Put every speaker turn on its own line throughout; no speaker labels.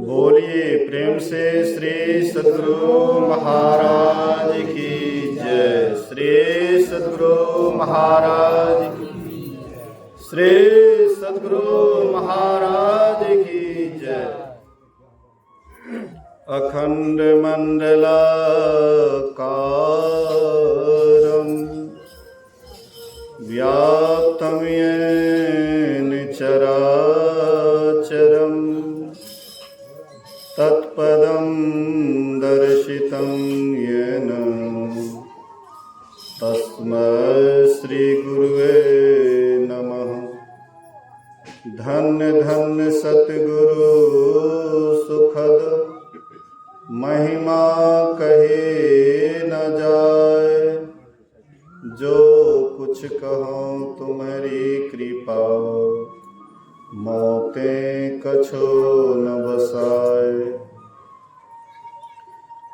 बोलिए प्रेम से श्री सद्गुरु महाराज की जय। श्री सद्गुरु महाराज की, श्री सद्गुरु महाराज की जय। अखंड मंडलाकारं व्याप्तं येन चराचरं तत्पदं दर्शितं येन तस्मै श्री गुरुवे नमः। धन्य धन्य सतगुरु सुखद महिमा कहे न जाए। जो कुछ कहूँ तुम्हारी कृपा, मौतें कछो न बसाए।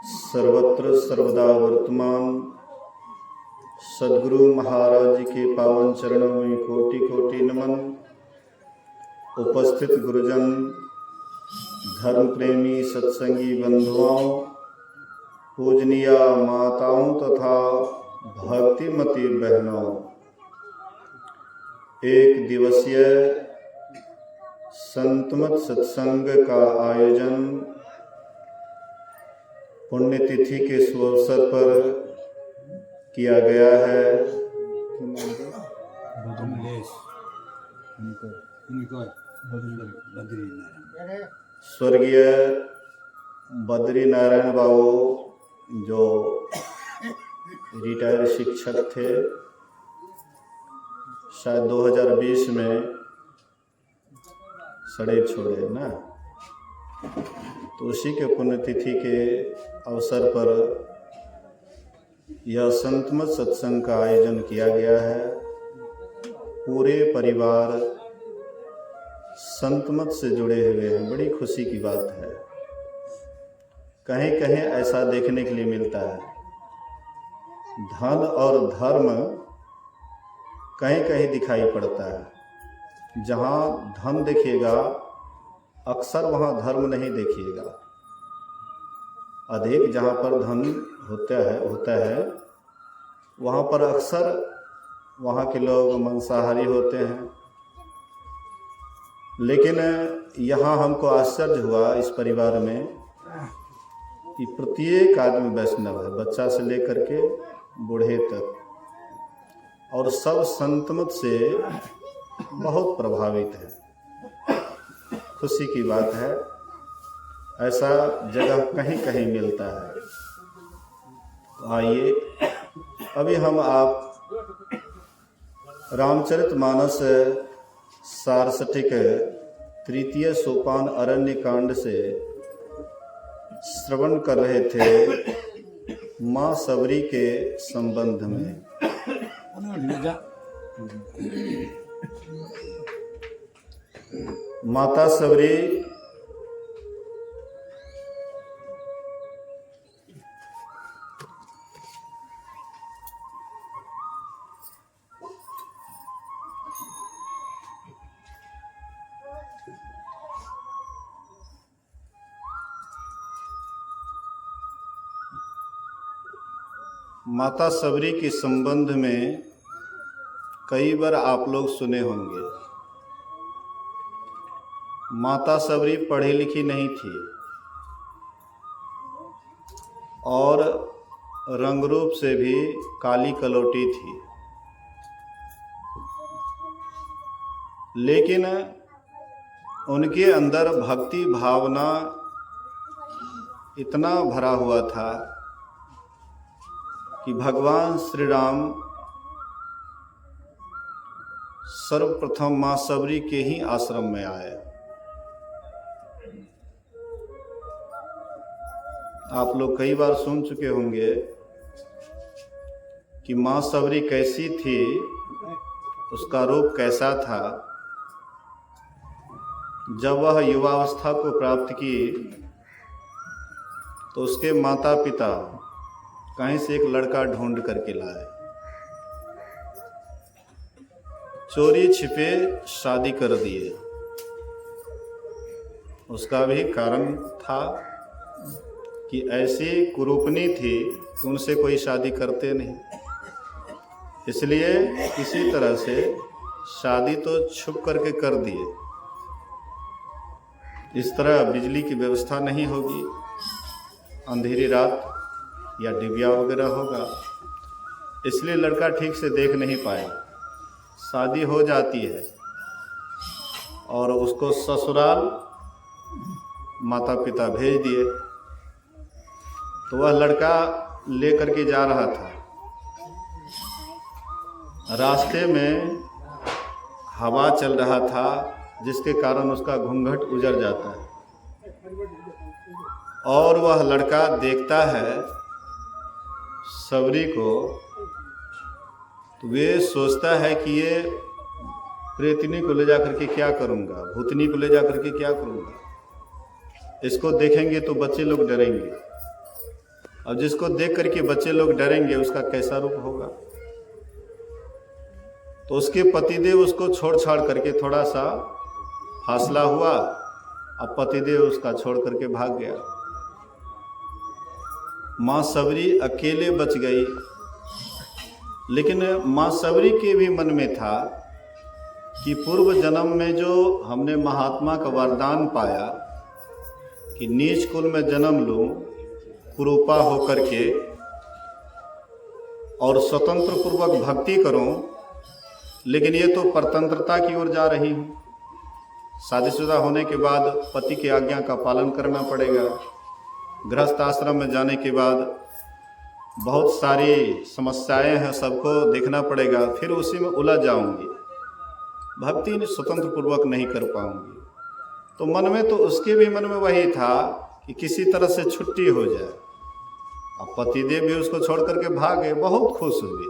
सर्वत्र सर्वदा वर्तमान सद्गुरु महाराज जी के पावन चरणों में कोटि कोटि नमन। उपस्थित गुरुजन, धर्म प्रेमी सत्संगी बंधुओं, पूजनीय माताओं तथा भक्तिमती बहनों, एक दिवसीय संतमत सत्संग का आयोजन पुण्यतिथि के शुभ अवसर पर किया गया है। स्वर्गीय बद्री नारायण बाबू जो रिटायर्ड शिक्षक थे, शायद 2020 में सड़े छोड़े ना, तो उसी के पुण्यतिथि के अवसर पर यह संतमत सत्संग का आयोजन किया गया है। पूरे परिवार संतमत से जुड़े हुए हैं, बड़ी खुशी की बात है। कहीं कहीं ऐसा देखने के लिए मिलता है, धन और धर्म कहीं कहीं दिखाई पड़ता है। जहाँ धन देखिएगा अक्सर वहाँ धर्म नहीं देखिएगा। अधिक जहाँ पर धन होता है वहाँ पर अक्सर वहाँ के लोग मांसाहारी होते हैं। लेकिन यहाँ हमको आश्चर्य हुआ इस परिवार में कि प्रत्येक आदमी वैष्णव है, बच्चा से लेकर के बूढ़े तक, और सब संतमत से बहुत प्रभावित है। खुशी की बात है, ऐसा जगह कहीं कहीं मिलता है। तो आइए अभी हम आप रामचरितमानस सारस्वतिक तृतीय सोपान अरण्य कांड से श्रवण कर रहे थे माँ सबरी के संबंध में। माता सबरी माता सबरी के संबंध में कई बार आप लोग सुने होंगे। माता सबरी पढ़ी लिखी नहीं थी और रंग रूप से भी काली कलौटी थी, लेकिन उनके अंदर भक्ति भावना इतना भरा हुआ था कि भगवान श्री राम सर्वप्रथम माँ सबरी के ही आश्रम में आए। आप लोग कई बार सुन चुके होंगे कि माँ सबरी कैसी थी, उसका रूप कैसा था। जब वह युवावस्था को प्राप्त की तो उसके माता पिता कहीं से एक लड़का ढूंढ करके लाए, चोरी छिपे शादी कर दिए। उसका भी कारण था कि ऐसी कुरूपनी थी कि उनसे कोई शादी करते नहीं, इसलिए किसी तरह से शादी तो छुप करके कर दिए। इस तरह बिजली की व्यवस्था नहीं होगी, अंधेरी रात या डिबिया वगैरह होगा, इसलिए लड़का ठीक से देख नहीं पाए। शादी हो जाती है और उसको ससुराल माता पिता भेज दिए। तो वह लड़का ले करके जा रहा था, रास्ते में हवा चल रहा था जिसके कारण उसका घूंघट उजड़ जाता है, और वह लड़का देखता है सबरी को, तो वे सोचता है कि ये प्रेतनी को ले जा करके क्या करूँगा, भूतनी को ले जा करके क्या करूँगा। इसको देखेंगे तो बच्चे लोग डरेंगे, और जिसको देख करके बच्चे लोग डरेंगे उसका कैसा रूप होगा। तो उसके पतिदेव उसको छोड़ छाड़ करके थोड़ा सा फासला हुआ, अब पतिदेव उसका छोड़ करके भाग गया। माँ सबरी अकेले बच गई, लेकिन माँ सबरी के भी मन में था कि पूर्व जन्म में जो हमने महात्मा का वरदान पाया कि नीच कुल में जन्म लूं, कुरूपा होकर के, और स्वतंत्र पूर्वक भक्ति करूं, लेकिन ये तो परतंत्रता की ओर जा रही हूँ। शादीशुदा होने के बाद पति की आज्ञा का पालन करना पड़ेगा, गृहस्थ आश्रम में जाने के बाद बहुत सारी समस्याएं हैं, सबको देखना पड़ेगा, फिर उसी में उलझ जाऊंगी, भक्ति स्वतंत्र पूर्वक नहीं कर पाऊंगी। तो मन में तो उसके भी मन में वही था कि किसी तरह से छुट्टी हो जाए। अब पतिदेव भी उसको छोड़ करके भागे, बहुत खुश हुई,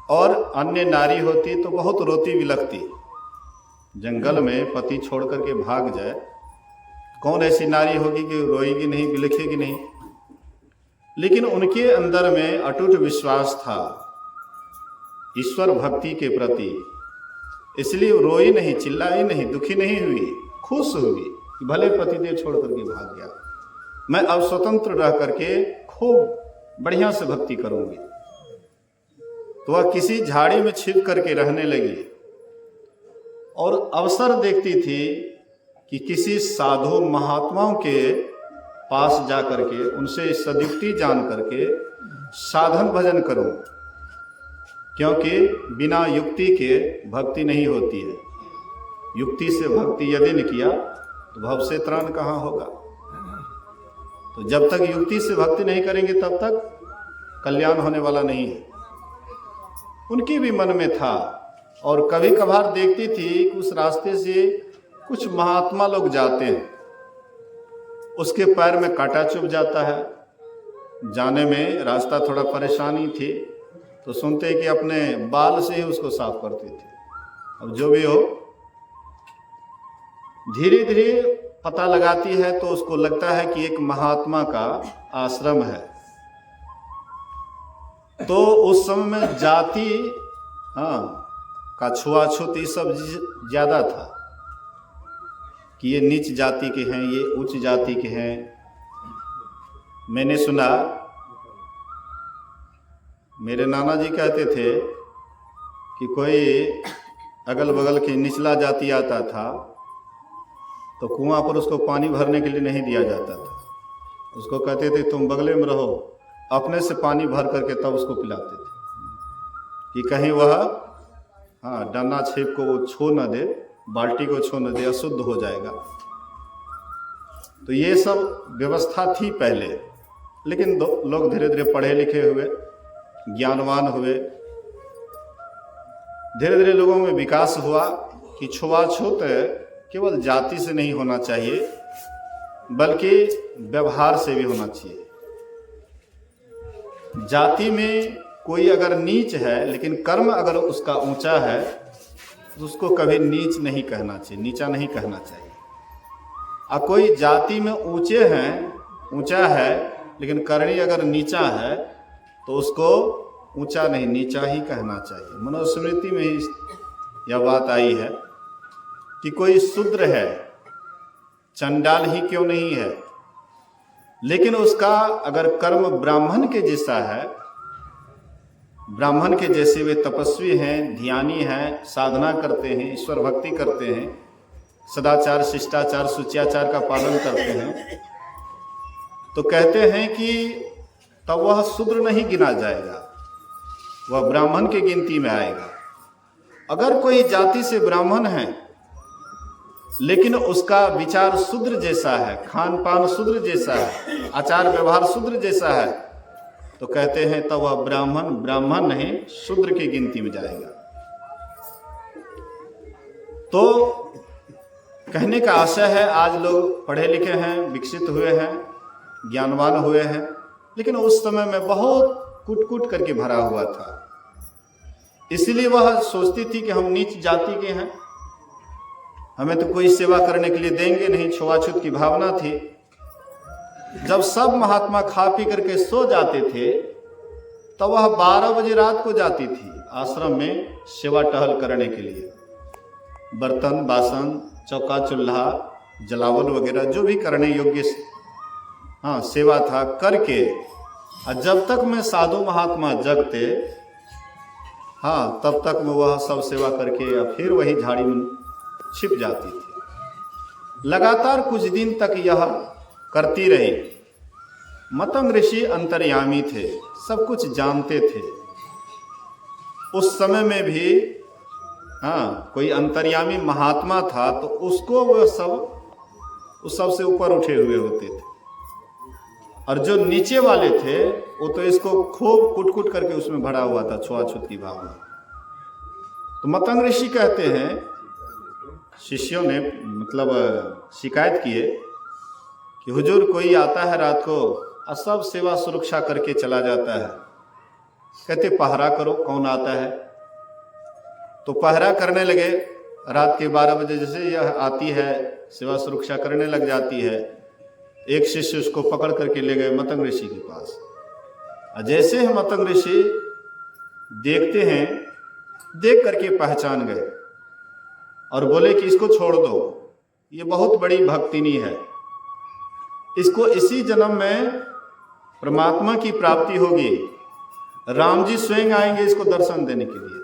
और अन्य नारी होती तो बहुत रोती बिलखती। जंगल में पति छोड़ करके भाग जाए, कौन ऐसी नारी होगी कि रोएगी नहीं, बिलखेगी नहीं। लेकिन उनके अंदर में अटूट विश्वास था ईश्वर भक्ति के प्रति, इसलिए रोई नहीं, चिल्लाई नहीं, दुखी नहीं हुई, खुश हुई कि भले पतिदेव छोड़ करके भाग गया, मैं अब स्वतंत्र रह करके खूब बढ़िया से भक्ति करूंगी। तो वह किसी झाड़ी में छिप करके रहने लगी, और अवसर देखती थी कि किसी साधु महात्माओं के पास जा करके उनसे सदुक्ति जान करके साधन भजन करूं, क्योंकि बिना युक्ति के भक्ति नहीं होती है। युक्ति से भक्ति यदि न किया तो भव से त्राण कहाँ होगा। तो जब तक युक्ति से भक्ति नहीं करेंगे तब तक कल्याण होने वाला नहीं है। उनके भी मन में था, और कभी कभार देखती थी कि उस रास्ते से कुछ महात्मा लोग जाते हैं, उसके पैर में कांटा चुभ जाता है, जाने में रास्ता थोड़ा परेशानी थी, तो सुनते कि अपने बाल से ही उसको साफ करते थे। अब जो भी हो, धीरे धीरे पता लगाती है तो उसको लगता है कि एक महात्मा का आश्रम है। तो उस समय में जाति का छुआछूत ये सब ज़्यादा था कि ये नीच जाति के हैं, ये उच्च जाति के हैं। मैंने सुना, मेरे नाना जी कहते थे कि कोई अगल बगल की निचला जाति आता था तो कुआं पर उसको पानी भरने के लिए नहीं दिया जाता था, उसको कहते थे तुम बगले में रहो, अपने से पानी भर करके तब उसको पिलाते थे कि कहीं वह डन्ना छेप को वो छू न दे, बाल्टी को छू न दे, अशुद्ध हो जाएगा। तो ये सब व्यवस्था थी पहले, लेकिन लोग धीरे धीरे पढ़े लिखे हुए, ज्ञानवान हुए, धीरे धीरे लोगों में विकास हुआ कि छुआछूत केवल जाति से नहीं होना चाहिए बल्कि व्यवहार से भी होना चाहिए। जाति में कोई अगर नीच है लेकिन कर्म अगर उसका ऊंचा है उसको कभी नीच नहीं कहना चाहिए, नीचा नहीं कहना चाहिए। और कोई जाति में ऊंचे हैं, ऊंचा है, लेकिन करणी अगर नीचा है तो उसको ऊंचा नहीं नीचा ही कहना चाहिए। मनुस्मृति में ही यह बात आई है कि कोई शूद्र है, चंडाल ही क्यों नहीं है, लेकिन उसका अगर कर्म ब्राह्मण के जैसा है, ब्राह्मण के जैसे वे तपस्वी हैं, ध्यानी हैं, साधना करते हैं, ईश्वर भक्ति करते हैं, सदाचार, शिष्टाचार, शुचियाचार का पालन करते हैं, तो कहते हैं कि तब वह शूद्र नहीं गिना जाएगा, वह ब्राह्मण की गिनती में आएगा। अगर कोई जाति से ब्राह्मण है लेकिन उसका विचार शूद्र जैसा है, खान पान शूद्र जैसा है, आचार व्यवहार शूद्र जैसा है, तो कहते हैं तब वह ब्राह्मण नहीं शूद्र की गिनती में जाएगा। तो कहने का आशय है, आज लोग पढ़े लिखे हैं, विकसित हुए हैं, ज्ञानवान हुए हैं, लेकिन उस समय में बहुत कूट करके भरा हुआ था। इसीलिए वह सोचती थी कि हम नीच जाति के हैं, हमें तो कोई सेवा करने के लिए देंगे नहीं, छुआछूत की भावना थी। जब सब महात्मा खा पी करके सो जाते थे तो वह 12 बजे रात को जाती थी आश्रम में सेवा टहल करने के लिए। बर्तन बासन, चौका चूल्हा, जलावन वगैरह जो भी करने योग्य सेवा था करके, और जब तक में साधु महात्मा जगते तब तक में वह सब सेवा करके या फिर वही झाड़ी में छिप जाती थी। लगातार कुछ दिन तक यह करती रही। मतंग ऋषि अंतर्यामी थे, सब कुछ जानते थे। उस समय में भी कोई अंतर्यामी महात्मा था तो उसको वह सब उस सब से ऊपर उठे हुए होते थे, और जो नीचे वाले थे वो तो इसको खूब कुट करके उसमें भरा हुआ था, छुआछूत की भावना। तो मतंग ऋषि कहते हैं, शिष्यों ने मतलब शिकायत किए कि हुजूर कोई आता है रात को और सब सेवा सुरक्षा करके चला जाता है। कहते पहरा करो, कौन आता है? तो पहरा करने लगे। रात के 12 बजे जैसे यह आती है, सेवा सुरक्षा करने लग जाती है। एक शिष्य उसको पकड़ करके ले गए मतंग ऋषि के पास। और जैसे ही मतंग ऋषि देखते हैं, देख करके पहचान गए और बोले कि इसको छोड़ दो, ये बहुत बड़ी भक्तिनी है, इसको इसी जन्म में परमात्मा की प्राप्ति होगी, राम जी स्वयं आएंगे इसको दर्शन देने के लिए,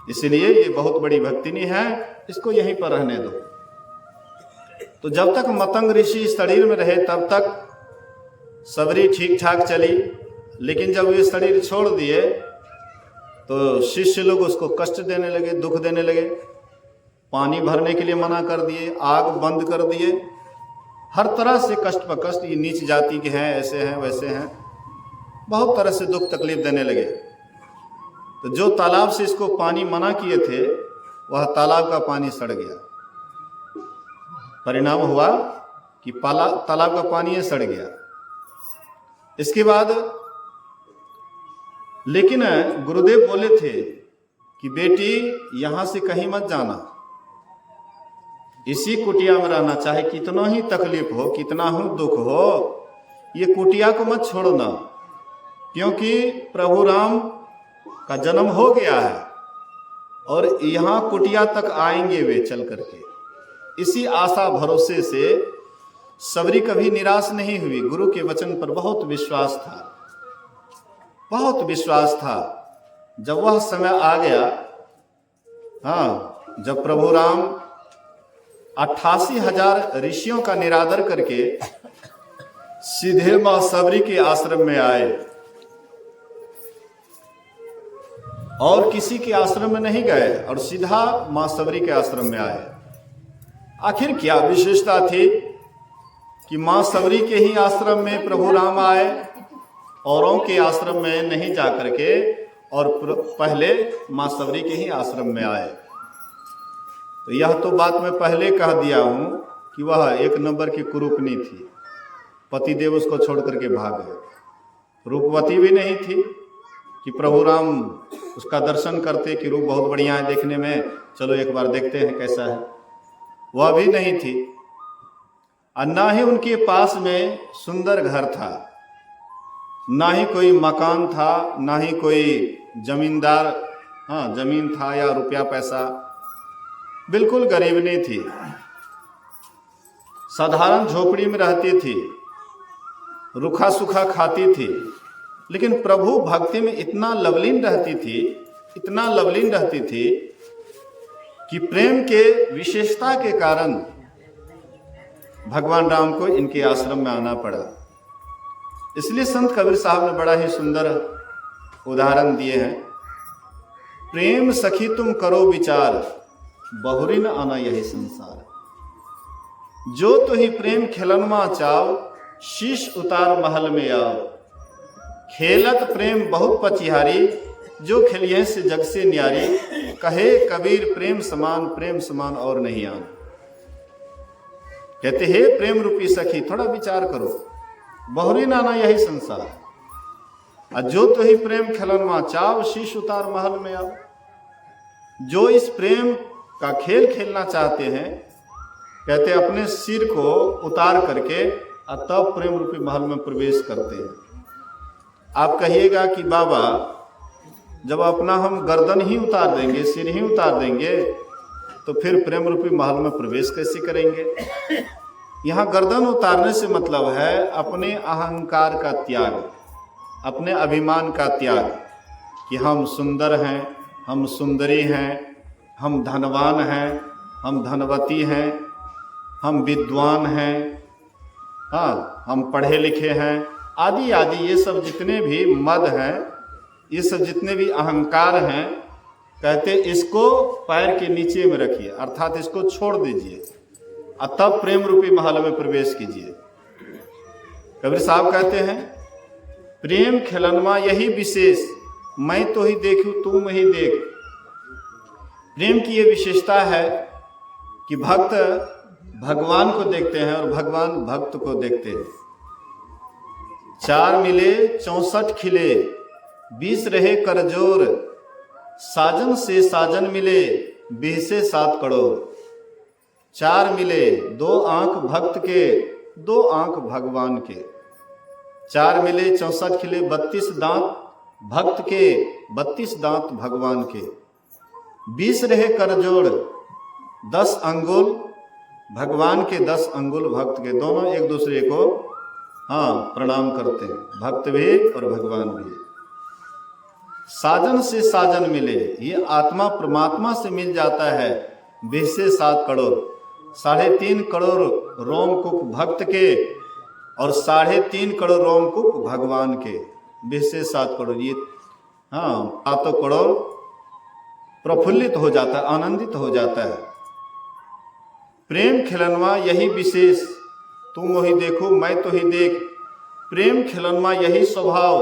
इसलिए ये बहुत बड़ी भक्तिनी है, इसको यहीं पर रहने दो। तो जब तक मतंग ऋषि शरीर में रहे तब तक सबरी ठीक ठाक चली, लेकिन जब ये शरीर छोड़ दिए तो शिष्य लोग उसको कष्ट देने लगे, दुख देने लगे, पानी भरने के लिए मना कर दिए, आग बंद कर दिए, हर तरह से कष्ट पर कष्ट, ये नीच जाति के हैं, ऐसे हैं वैसे हैं, बहुत तरह से दुख तकलीफ देने लगे। तो जो तालाब से इसको पानी मना किए थे वह तालाब का पानी सड़ गया। परिणाम हुआ कि तालाब का पानी सड़ गया। इसके बाद लेकिन गुरुदेव बोले थे कि बेटी यहां से कहीं मत जाना, इसी कुटिया में रहना, चाहे कितना ही तकलीफ हो, कितना ही दुख हो, ये कुटिया को मत छोड़ना, क्योंकि प्रभु राम का जन्म हो गया है और यहाँ कुटिया तक आएंगे वे चल करके। इसी आशा भरोसे से सबरी कभी निराश नहीं हुई। गुरु के वचन पर बहुत विश्वास था, बहुत विश्वास था। जब वह समय आ गया, जब प्रभु राम 88,000 ऋषियों का निरादर करके सीधे मां सबरी के आश्रम में आए और किसी के आश्रम में नहीं गए, और सीधा मां सबरी के आश्रम में आए। आखिर क्या विशेषता थी कि मां सबरी के ही आश्रम में प्रभु राम आए, औरों के आश्रम में नहीं जा करके, और पहले मां सबरी के ही आश्रम में आए? तो यह तो बात मैं पहले कह दिया हूं कि वह एक नंबर की कुरूपनी थी। पतिदेव उसको छोड़ करके भाग गए। रूपवती भी नहीं थी, कि प्रभु राम उसका दर्शन करते कि रूप बहुत बढ़िया है देखने में, चलो एक बार देखते हैं कैसा है, वह भी नहीं थी। और ना ही उनके पास में सुंदर घर था, ना ही कोई मकान था, ना ही कोई जमींदार जमीन था या रुपया पैसा, बिल्कुल गरीबनी थी, साधारण झोपड़ी में रहती थी, रूखा सूखा खाती थी, लेकिन प्रभु भक्ति में इतना लवलीन रहती थी, इतना लवलीन रहती थी कि प्रेम के विशेषता के कारण भगवान राम को इनके आश्रम में आना पड़ा। इसलिए संत कबीर साहब ने बड़ा ही सुंदर उदाहरण दिए हैं, प्रेम सखी तुम करो विचार, बहुरी न आना यही संसार। जो तो ही प्रेम खेलनमा चाव, शीश उतार महल में आओ। खेलत प्रेम बहुत पचिहारी, जो खेलिए से जग से न्यारी। कहे कबीर प्रेम समान और नहीं आन। कहते हे प्रेम रूपी सखी, थोड़ा विचार करो, बहुरी नाना यही संसार। और जो तो ही प्रेम खेलनमा चाव, शीश उतार महल में आओ। जो इस प्रेम का खेल खेलना चाहते हैं, कहते अपने सिर को उतार करके और तब प्रेम रूपी महल में प्रवेश करते हैं। आप कहिएगा कि बाबा जब अपना हम गर्दन ही उतार देंगे, सिर ही उतार देंगे, तो फिर प्रेम रूपी महल में प्रवेश कैसे करेंगे? यहाँ गर्दन उतारने से मतलब है अपने अहंकार का त्याग, अपने अभिमान का त्याग, कि हम सुंदर हैं, हम सुंदरी हैं, हम धनवान हैं, हम धनवती हैं, हम विद्वान हैं, हम पढ़े लिखे हैं, आदि आदि। ये सब जितने भी मद हैं, ये सब जितने भी अहंकार हैं, कहते इसको पैर के नीचे में रखिए, अर्थात इसको छोड़ दीजिए और तब प्रेम रूपी महल में प्रवेश कीजिए। कबीर साहब कहते हैं प्रेम खेलनमा यही विशेष, मैं तो ही देखूं तुम ही देख। प्रेम की ये विशेषता है कि भक्त भगवान को देखते हैं और भगवान भक्त को देखते हैं। 4 मिले 64 खिले, 20 रहे करजोर। साजन से साजन मिले, 20 से 7 करोड़। 4 मिले, 2 आंख भक्त के, 2 आंख भगवान के। 4 मिले 64 खिले, 32 दांत भक्त के, 32 दांत भगवान के। 20 रहे करजोड़, 10 अंगुल भगवान के, 10 अंगुल भक्त के। दोनों एक दूसरे को प्रणाम करते हैं, भक्त भी और भगवान भी। साजन से साजन मिले, ये आत्मा परमात्मा से मिल जाता है। 20 से 7 करोड़, 3.5 करोड़ रोमकूप भक्त के और 3.5 करोड़ रोमकूप भगवान के। 20 से 7 करोड़, ये 7 करोड़ प्रफुल्लित हो जाता है, आनंदित हो जाता है। प्रेम खिलनवा यही विशेष, तुम वही देखो मैं तो ही देख। प्रेम खिलनवा यही स्वभाव,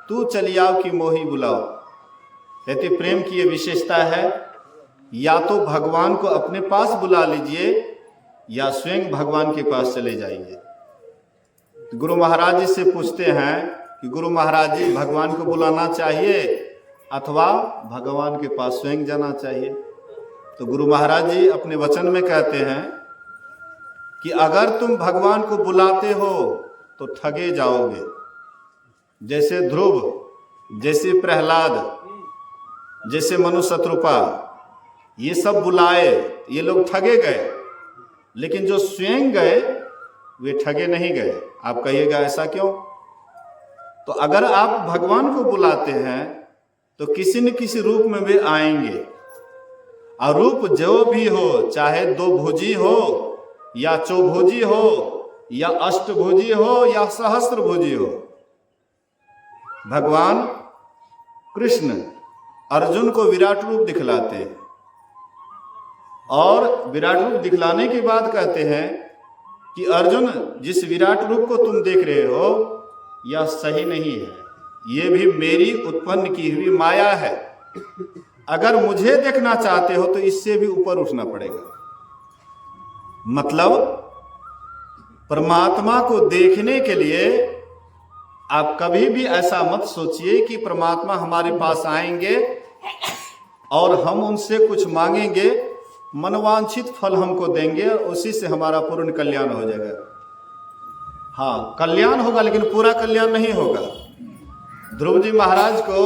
तू चलियाओ कि मोही बुलाओ। कहते प्रेम की ये विशेषता है, या तो भगवान को अपने पास बुला लीजिए या स्वयं भगवान के पास चले जाइए। गुरु महाराज जी से पूछते हैं कि गुरु महाराज जी भगवान को बुलाना चाहिए अथवा भगवान के पास स्वयं जाना चाहिए? तो गुरु महाराज जी अपने वचन में कहते हैं कि अगर तुम भगवान को बुलाते हो तो ठगे जाओगे। जैसे ध्रुव, जैसे प्रहलाद, जैसे मनु शत्रुपा, ये सब बुलाए, ये लोग ठगे गए, लेकिन जो स्वयं गए वे ठगे नहीं गए। आप कहिएगा ऐसा क्यों? तो अगर आप भगवान को बुलाते हैं तो किसी न किसी रूप में वे आएंगे, और रूप जो भी हो, चाहे 2 भुजी हो या चौभुजी हो या अष्टभुजी हो या सहस्त्र भुजी हो। भगवान कृष्ण अर्जुन को विराट रूप दिखलाते हैं और विराट रूप दिखलाने के बाद कहते हैं कि अर्जुन जिस विराट रूप को तुम देख रहे हो यह सही नहीं है, ये भी मेरी उत्पन्न की हुई माया है। अगर मुझे देखना चाहते हो तो इससे भी ऊपर उठना पड़ेगा। मतलब परमात्मा को देखने के लिए आप कभी भी ऐसा मत सोचिए कि परमात्मा हमारे पास आएंगे और हम उनसे कुछ मांगेंगे, मनवांछित फल हमको देंगे और उसी से हमारा पूर्ण कल्याण हो जाएगा। हाँ, कल्याण होगा लेकिन पूरा कल्याण नहीं होगा। ध्रुव जी महाराज को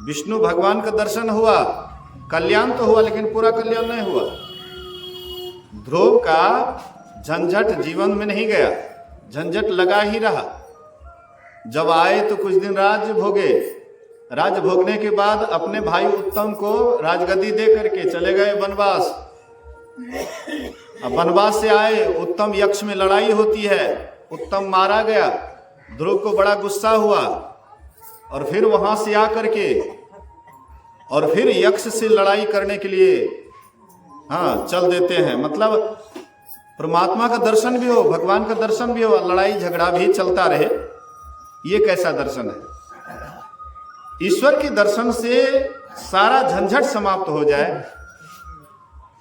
विष्णु भगवान का दर्शन हुआ, कल्याण तो हुआ लेकिन पूरा कल्याण नहीं हुआ। ध्रुव का झंझट जीवन में नहीं गया, झंझट लगा ही रहा। जब आए तो कुछ दिन राज्य भोगे, राज्य भोगने के बाद अपने भाई उत्तम को राजगद्दी दे करके चले गए वनवास। अब वनवास से आए, उत्तम यक्ष में लड़ाई होती है, उत्तम मारा गया। ध्रुव को बड़ा गुस्सा हुआ और फिर वहां से आकर के और फिर यक्ष से लड़ाई करने के लिए चल देते हैं। मतलब परमात्मा का दर्शन भी हो, भगवान का दर्शन भी हो, लड़ाई झगड़ा भी चलता रहे, ये कैसा दर्शन है? ईश्वर के दर्शन से सारा झंझट समाप्त हो जाए,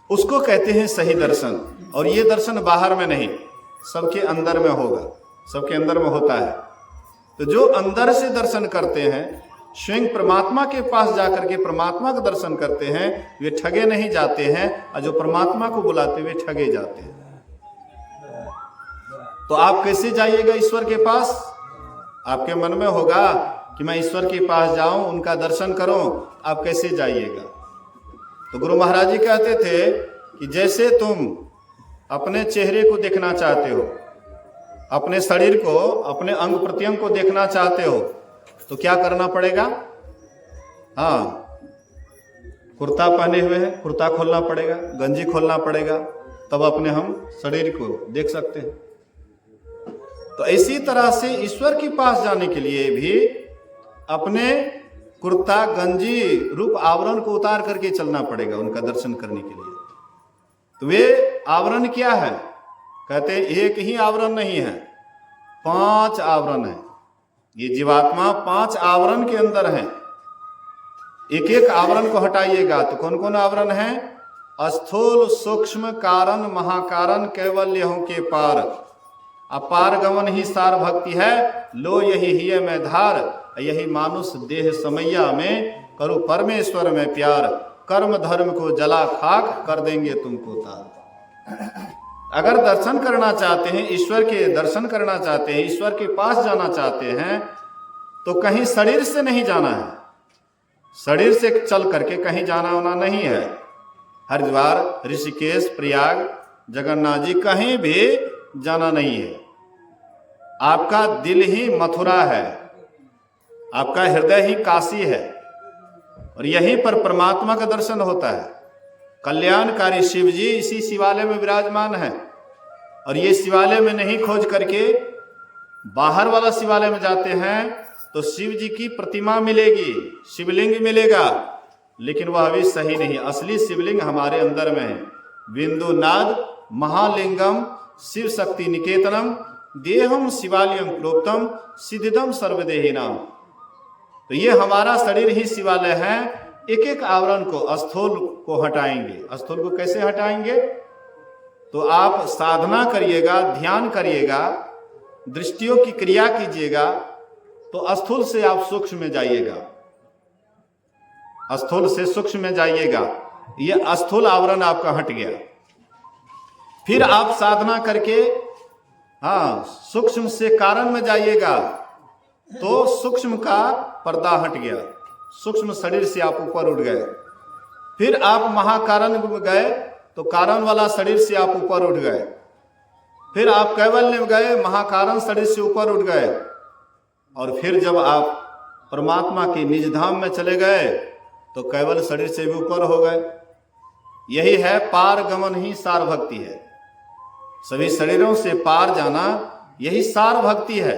उसको कहते हैं सही दर्शन। और ये दर्शन बाहर में नहीं, सबके अंदर में होगा, सबके अंदर में होता है। तो जो अंदर से दर्शन करते हैं, स्वयं परमात्मा के पास जाकर के परमात्मा का दर्शन करते हैं, वे ठगे नहीं जाते हैं, और जो परमात्मा को बुलाते हुए ठगे जाते हैं। तो आप कैसे जाइएगा ईश्वर के पास? आपके मन में होगा कि मैं ईश्वर के पास जाऊं, उनका दर्शन करूं, आप कैसे जाइएगा? तो गुरु महाराज जी कहते थे कि जैसे तुम अपने चेहरे को देखना चाहते हो, अपने शरीर को, अपने अंग प्रत्यंग को देखना चाहते हो, तो क्या करना पड़ेगा? कुर्ता पहने हुए हैं, कुर्ता खोलना पड़ेगा, गंजी खोलना पड़ेगा, तब अपने हम शरीर को देख सकते हैं। तो इसी तरह से ईश्वर के पास जाने के लिए भी अपने कुर्ता गंजी रूप आवरण को उतार करके चलना पड़ेगा उनका दर्शन करने के लिए। तो वे आवरण क्या है? कहते हैं एक ही आवरण नहीं है, 5 आवरण है। ये जीवात्मा 5 आवरण के अंदर है। एक एक आवरण को हटाइएगा तो कौन कौन आवरण है? स्थूल सूक्ष्म कारण महाकारण कैवल्यों के पार, अपार गमन ही सार भक्ति है, लो यही हिय में धार, यही मानुष देह समैया में, करो परमेश्वर में प्यार, कर्म धर्म को जला खाक, कर देंगे तुमको तार। अगर दर्शन करना चाहते हैं, ईश्वर के दर्शन करना चाहते हैं, ईश्वर के पास जाना चाहते हैं, तो कहीं शरीर से नहीं जाना है, शरीर से चल करके कहीं जाना होना नहीं है। हरिद्वार, ऋषिकेश, प्रयाग, जगन्नाथ जी कहीं भी जाना नहीं है। आपका दिल ही मथुरा है, आपका हृदय ही काशी है, और यहीं पर परमात्मा का दर्शन होता है। कल्याणकारी शिव जी इसी शिवालय में विराजमान है, और ये शिवालय में नहीं खोज करके बाहर वाला शिवालय में जाते हैं तो शिव जी की प्रतिमा मिलेगी, शिवलिंग मिलेगा, लेकिन वह भी सही नहीं। असली शिवलिंग हमारे अंदर में है। बिंदुनाद महालिंगम शिव शक्ति निकेतनम, देहम शिवालयम प्रोक्तम, सिद्धिदम सर्वदेहिनाम। तो ये हमारा शरीर ही शिवालय है। एक एक आवरण को, स्थूल को हटाएंगे। स्थूल को कैसे हटाएंगे? तो आप साधना करिएगा, ध्यान करिएगा, दृष्टियों की क्रिया कीजिएगा, तो स्थूल से आप सूक्ष्म में जाइएगा, स्थूल से सूक्ष्म में जाइएगा। ये स्थूल आवरण आपका हट गया। फिर आप साधना करके सूक्ष्म से कारण में जाइएगा, तो सूक्ष्म का पर्दा हट गया, सूक्ष्म शरीर से आप ऊपर उठ गए। फिर आप महाकारण में गए तो कारण वाला शरीर से आप ऊपर उठ गए। फिर आप कैवल्य में गए, महाकारण शरीर से ऊपर उठ गए। और फिर जब आप परमात्मा के निज धाम में चले गए तो कैवल शरीर से भी ऊपर हो गए। यही है पार गमन ही सार भक्ति है। सभी शरीरों से पार जाना यही सार भक्ति है।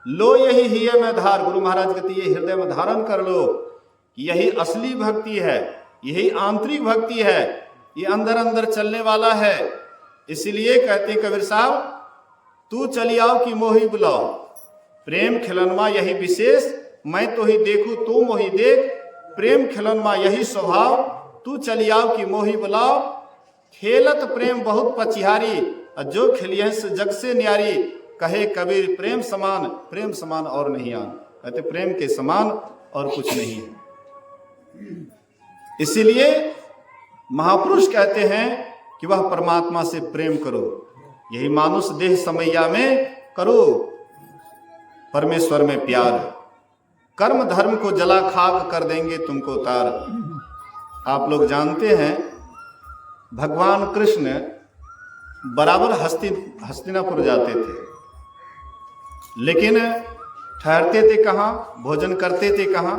लो यही हिय में धार, गुरु महाराज कहते ये हृदय में धारण कर लो कि यही असली भक्ति है, यही आंतरिक भक्ति है, ये अंदर अंदर चलने वाला है। इसलिए कहते कबीर साहब, तू चली आओ कि मोही बुलाओ, प्रेम खिलनमा यही विशेष, मैं तो ही देखूं तू मोही देख, प्रेम खिलनमा यही स्वभाव, तू चली आओ कि मोही बुलाओ। खेलत प्रेम बहुत पचिहारी, जो खिलियस जग से न्यारी, कहे कबीर प्रेम समान और नहीं आन। कहते प्रेम के समान और कुछ नहीं है। इसीलिए महापुरुष कहते हैं कि वह परमात्मा से प्रेम करो, यही मानुष देह समैया में करो परमेश्वर में प्यार। कर्म धर्म को जला खाक कर देंगे तुमको तार। आप लोग जानते हैं भगवान कृष्ण बराबर हस्तिनापुर जाते थे, लेकिन ठहरते थे कहाँ, भोजन करते थे कहाँ?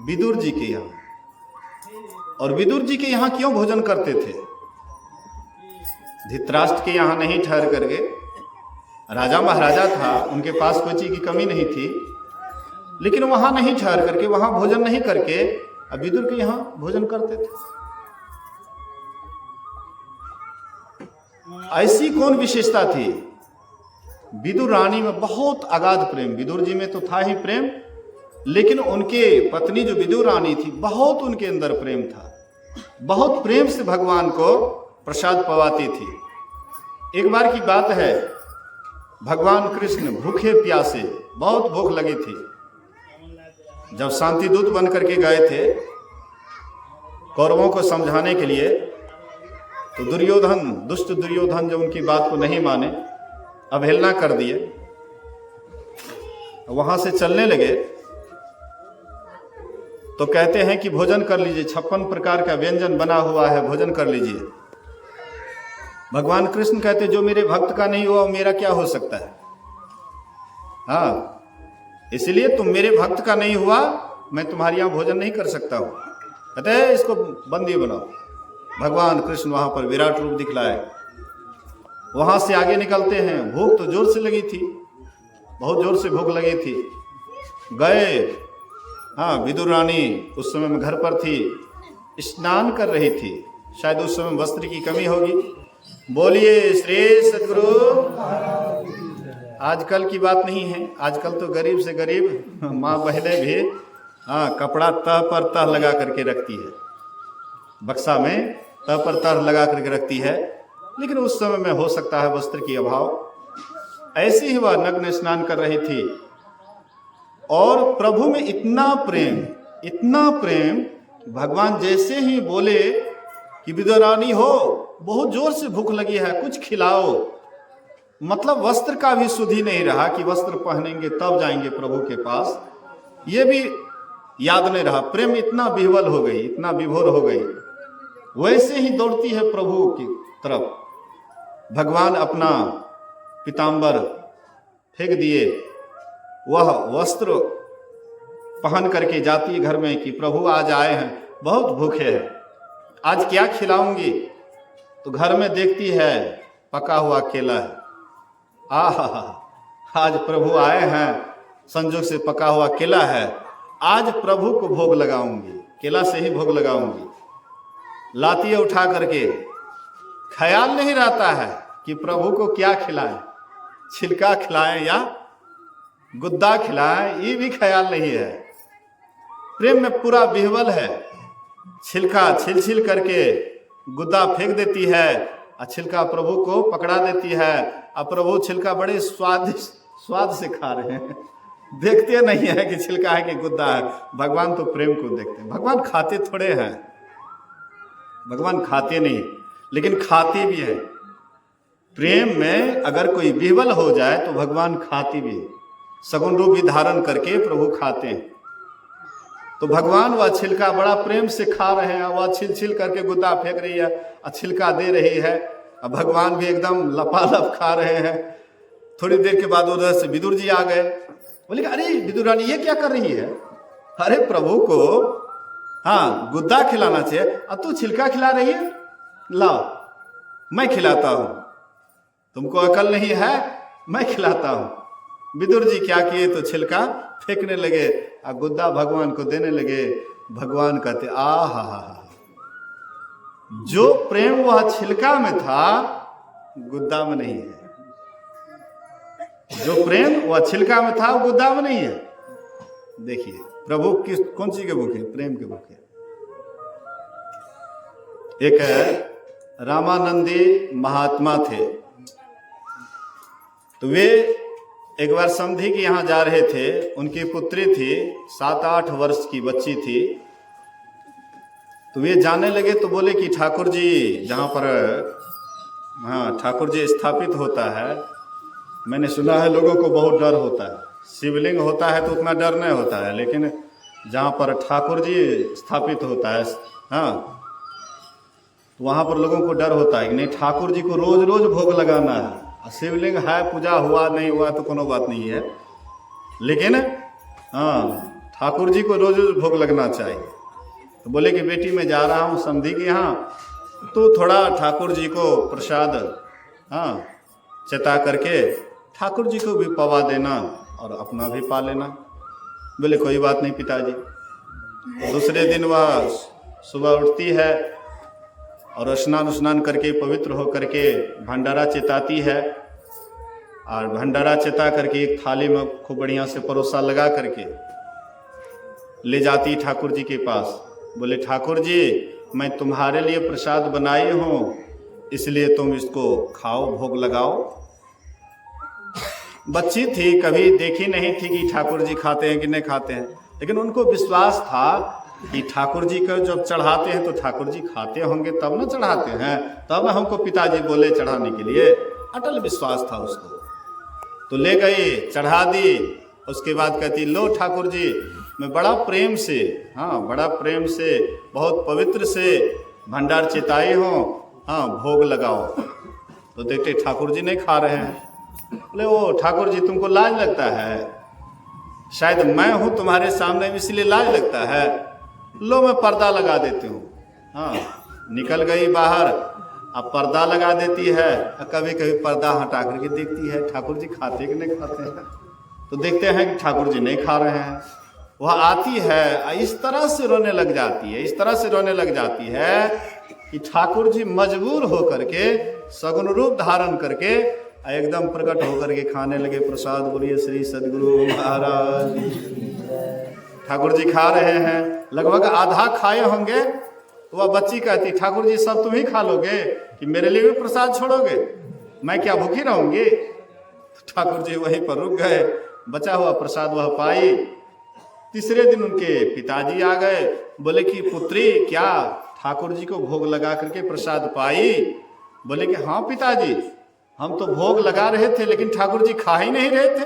विदुर जी के यहाँ। और विदुर जी के यहाँ क्यों भोजन करते थे? धृतराष्ट्र के यहाँ नहीं ठहर करके, राजा महाराजा था, उनके पास कोई चीज की कमी नहीं थी, लेकिन वहां नहीं ठहर करके, वहां भोजन नहीं करके विदुर के यहाँ भोजन करते थे। ऐसी कौन विशेषता थी? विदुर रानी में बहुत अगाध प्रेम, विदुर जी में तो था ही प्रेम, लेकिन उनके पत्नी जो विदुर रानी थी, बहुत उनके अंदर प्रेम था, बहुत प्रेम से भगवान को प्रसाद पवाती थी। एक बार की बात है, भगवान कृष्ण भूखे प्यासे, बहुत भूख लगी थी, जब शांति दूत बन करके गए थे कौरवों को समझाने के लिए, तो दुर्योधन, दुष्ट दुर्योधन जो उनकी बात को नहीं माने, अवहेलना कर दिए, वहां से चलने लगे, तो कहते हैं कि भोजन कर लीजिए, 56 प्रकार का व्यंजन बना हुआ है, भोजन कर लीजिए। भगवान कृष्ण कहते जो मेरे भक्त का नहीं हुआ मेरा क्या हो सकता है? हाँ, इसलिए तुम मेरे भक्त का नहीं हुआ, मैं तुम्हारे यहां भोजन नहीं कर सकता हूं। कहते हैं इसको बंदी बनाओ। भगवान कृष्ण वहां पर विराट रूप दिखलाए, वहां से आगे निकलते हैं। भूख तो जोर से लगी थी, बहुत जोर से भूख लगी थी। गए, हाँ, विदुर रानी उस समय में घर पर थी, स्नान कर रही थी, शायद उस समय वस्त्र की कमी होगी। बोलिए श्री सद्गुरु। आजकल की बात नहीं है, आजकल तो गरीब से गरीब माँ बहनें भी हाँ कपड़ा तह पर तह लगा करके रखती है, बक्सा में तह पर तह लगा करके रखती है, लेकिन उस समय में हो सकता है वस्त्र की अभाव। ऐसे ही वह नग्न स्नान कर रही थी, और प्रभु में इतना प्रेम, भगवान जैसे ही बोले कि विदुर रानी हो, बहुत जोर से भूख लगी है, कुछ खिलाओ। मतलब वस्त्र का भी सुधि नहीं रहा कि वस्त्र पहनेंगे तब जाएंगे प्रभु के पास, ये भी याद नहीं रहा। प्रेम इतना विह्वल हो गई, इतना विभोर हो गई, वैसे ही दौड़ती है प्रभु की तरफ। भगवान अपना पीताम्बर फेंक दिए, वह वस्त्र पहन करके जाती है घर में कि प्रभु आज आए हैं, बहुत भूखे हैं, आज क्या खिलाऊंगी? तो घर में देखती है पका हुआ केला है। आज प्रभु आए हैं, संजोग से पका हुआ केला है, आज प्रभु को भोग लगाऊंगी, केला से ही भोग लगाऊंगी। लाती है उठा करके, ख्याल नहीं रहता है कि प्रभु को क्या खिलाएं, छिलका खिलाएं या गुद्दा खिलाएं, ये भी ख्याल नहीं है। प्रेम में पूरा विह्वल है, छिलका छिल करके गुद्दा फेंक देती है, और छिलका प्रभु को पकड़ा देती है, और प्रभु छिलका बड़े स्वाद से खा रहे हैं। देखते नहीं है कि छिलका है कि गुद्दा है। भगवान तो प्रेम को देखते हैं। भगवान खाते थोड़े हैं, भगवान खाते नहीं, लेकिन खाते भी है। प्रेम में अगर कोई विह्वल हो जाए तो भगवान खाते भी, सगुन रूप भी धारण करके प्रभु खाते हैं। तो भगवान वह छिलका बड़ा प्रेम से खा रहे हैं, वह छिल करके गुद्दा फेंक रही है और छिलका दे रही है, और भगवान भी एकदम लपालप खा रहे हैं। थोड़ी देर के बाद उधर से विदुर जी आ गए, बोले अरे विदुर रानी ये क्या कर रही है? अरे प्रभु को हाँ गुद्दा खिलाना चाहिए, और तू छिलका खिला रही है, लाओ मैं खिलाता हूं, तुमको अकल नहीं है, मैं खिलाता हूं। विदुर जी क्या किए तो छिलका फेंकने लगे और गुद्दा भगवान को देने लगे। भगवान कहते आहा, जो प्रेम वह छिलका में था गुद्दा में नहीं है, जो प्रेम वह छिलका में था वो गुद्दा में नहीं है। देखिए प्रभु किस कौन सी के भूखे? प्रेम के भूखे। एक रामानंदी महात्मा थे, तो वे एक बार समधी के यहाँ जा रहे थे, उनकी पुत्री थी, 7-8 वर्ष की बच्ची थी। तो वे जाने लगे तो बोले कि ठाकुर जी जहाँ पर ठाकुर जी स्थापित होता है, मैंने सुना है लोगों को बहुत डर होता है, शिवलिंग होता है तो उतना डर नहीं होता है, लेकिन जहाँ पर ठाकुर जी स्थापित होता है तो वहाँ पर लोगों को डर होता है कि नहीं, ठाकुर जी को रोज रोज भोग लगाना है। शिवलिंग है, पूजा हुआ नहीं हुआ तो कोनो बात नहीं है, लेकिन ठाकुर जी को रोज रोज भोग लगना चाहिए। तो बोले कि बेटी मैं जा रहा हूँ समधी के यहाँ, तो थोड़ा ठाकुर जी को प्रसाद चता करके ठाकुर जी को भी पवा देना और अपना भी पा लेना। बोले कोई बात नहीं पिताजी। दूसरे दिन वह सुबह उठती है और स्नान करके पवित्र हो करके भंडारा चिताती है, और भंडारा चिता करके एक थाली में खूब बढ़िया से परोसा लगा करके ले जाती ठाकुर जी के पास। बोले ठाकुर जी मैं तुम्हारे लिए प्रसाद बनाई हूँ, इसलिए तुम इसको खाओ, भोग लगाओ। बच्ची थी, कभी देखी नहीं थी कि ठाकुर जी खाते हैं कि नहीं खाते हैं, लेकिन उनको विश्वास था कि ठाकुर जी को जब चढ़ाते हैं तो ठाकुर जी खाते होंगे तब ना चढ़ाते हैं, तब हमको पिताजी बोले चढ़ाने के लिए। अटल विश्वास था उसको। तो ले गई, चढ़ा दी। उसके बाद कहती लो ठाकुर जी मैं बड़ा प्रेम से, बड़ा प्रेम से, बहुत पवित्र से भंडार चिताई हूँ, भोग लगाओ। तो देखते ठाकुर जी नहीं खा रहे हैं। बोले ओ ठाकुर जी तुमको लाज लगता है? शायद मैं हूँ तुम्हारे सामने इसलिए लाज लगता है। लो मैं पर्दा लगा देती हूँ। निकल गई बाहर, अब पर्दा लगा देती है, कभी कभी पर्दा हटा करके देखती है ठाकुर जी खाते कि नहीं खाते हैं। तो देखते हैं कि ठाकुर जी नहीं खा रहे हैं। वह आती है, इस तरह से रोने लग जाती है, इस तरह से रोने लग जाती है कि ठाकुर जी मजबूर होकर के सगुन रूप धारण करके एकदम प्रकट होकर के खाने लगे प्रसाद। बोलिए श्री सद्गुरु महाराज। ठाकुर जी खा रहे हैं, लगभग आधा खाए होंगे। तो वह बच्ची कहती ठाकुर जी सब तुम ही खा लोगे कि मेरे लिए भी प्रसाद छोड़ोगे? मैं क्या भूखी रहूंगी? ठाकुर जी वहीं पर रुक गए, बचा हुआ प्रसाद वह पाई। तीसरे दिन उनके पिताजी आ गए, बोले कि पुत्री क्या ठाकुर जी को भोग लगा करके प्रसाद पाई? बोले कि हाँ पिताजी हम तो भोग लगा रहे थे, लेकिन ठाकुर जी खा ही नहीं रहे थे।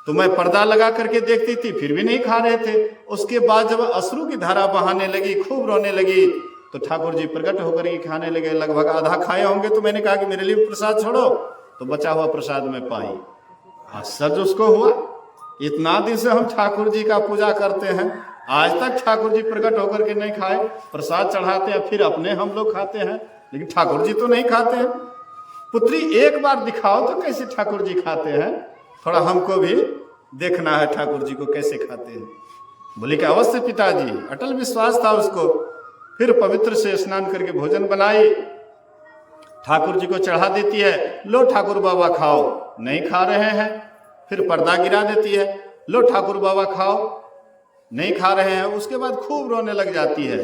तो मैं पर्दा लगा करके देखती थी, फिर भी नहीं खा रहे थे। उसके बाद जब अश्रु की धारा बहाने लगी, खूब रोने लगी, तो ठाकुर जी प्रकट होकर के खाने लगे। लगभग आधा खाए होंगे। तो मैंने कहा कि मेरे लिए प्रसाद छोड़ो, तो बचा हुआ प्रसाद में पाई। आश्चर्य उसको हुआ, इतना दिन से हम ठाकुर जी का पूजा करते हैं, आज तक ठाकुर जी प्रकट होकर के नहीं खाए। प्रसाद चढ़ाते हैं, फिर अपने हम लोग खाते हैं, लेकिन ठाकुर जी तो नहीं खाते हैं। पुत्री एक बार दिखाओ तो कैसे ठाकुर जी खाते हैं, थोड़ा हमको भी देखना है ठाकुर जी को कैसे खाते हैं। बोले कि अवश्य पिताजी। अटल विश्वास था उसको। फिर पवित्र से स्नान करके भोजन बनाई, ठाकुर जी को चढ़ा देती है। लो ठाकुर बाबा खाओ, नहीं खा रहे हैं। फिर पर्दा गिरा देती है, लो ठाकुर बाबा खाओ, नहीं खा रहे हैं। उसके बाद खूब रोने लग जाती है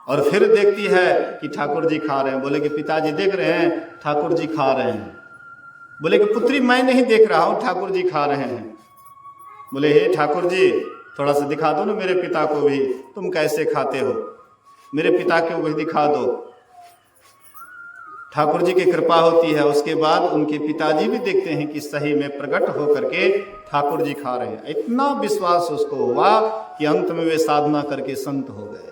और फिर देखती है कि ठाकुर जी खा रहे हैं। बोले कि पिताजी देख रहे हैं ठाकुर जी खा रहे हैं। बोले कि पुत्री मैं नहीं देख रहा हूँ, ठाकुर जी खा रहे हैं। बोले हे ठाकुर जी थोड़ा सा दिखा दो ना मेरे पिता को भी, तुम कैसे खाते हो, मेरे पिता को भी दिखा दो। ठाकुर जी की कृपा होती है। उसके बाद उनके पिताजी भी देखते हैं कि सही में प्रकट होकर के ठाकुर जी खा रहे हैं। इतना विश्वास उसको हुआ कि अंत में वे साधना करके संत हो गए।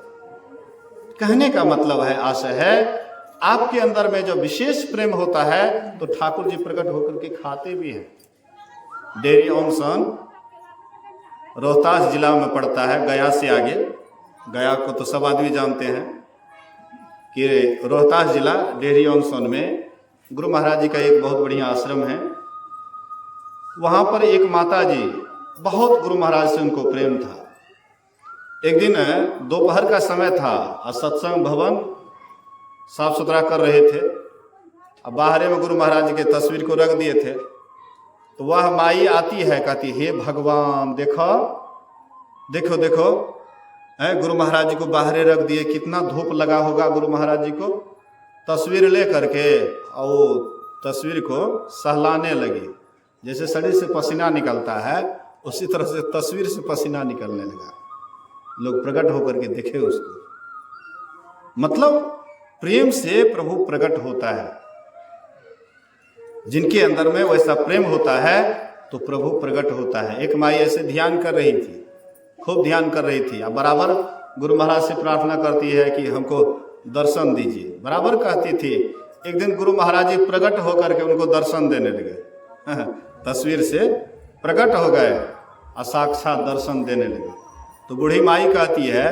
कहने का मतलब है, आशा है आपके अंदर में जो विशेष प्रेम होता है तो ठाकुर जी प्रकट होकर के खाते भी हैं। डेहरी ऑनसन रोहतास जिला में पड़ता है, गया से आगे। गया को तो सब आदमी जानते हैं कि रोहतास जिला डेहरी ऑनसन में गुरु महाराज जी का एक बहुत बढ़िया आश्रम है। वहाँ पर एक माता जी, बहुत गुरु महाराज से उनको प्रेम था। एक दिन दोपहर का समय था और सत्संग भवन साफ सुथरा कर रहे थे। अब बाहर में गुरु महाराज जी के तस्वीर को रख दिए थे। तो वह माई आती है, कहती हे भगवान देखो देखो देखो, गुरु महाराज जी को बाहर रख दिए, कितना धूप लगा होगा गुरु महाराज जी को। तस्वीर ले करके और तस्वीर को सहलाने लगी। जैसे शरीर से पसीना निकलता है उसी तरह से तस्वीर से पसीना निकलने लगा। लोग प्रकट होकर के देखे उसको। मतलब प्रेम से प्रभु प्रकट होता है। जिनके अंदर में वैसा प्रेम होता है तो प्रभु प्रकट होता है। एक माई ऐसे ध्यान कर रही थी, खूब ध्यान कर रही थी, अब बराबर गुरु महाराज से प्रार्थना करती है कि हमको दर्शन दीजिए, बराबर कहती थी। एक दिन गुरु महाराज जी प्रकट होकर के उनको दर्शन देने लगे। तस्वीर से प्रकट हो गए और साक्षात दर्शन देने लगे। तो बूढ़ी माई कहती है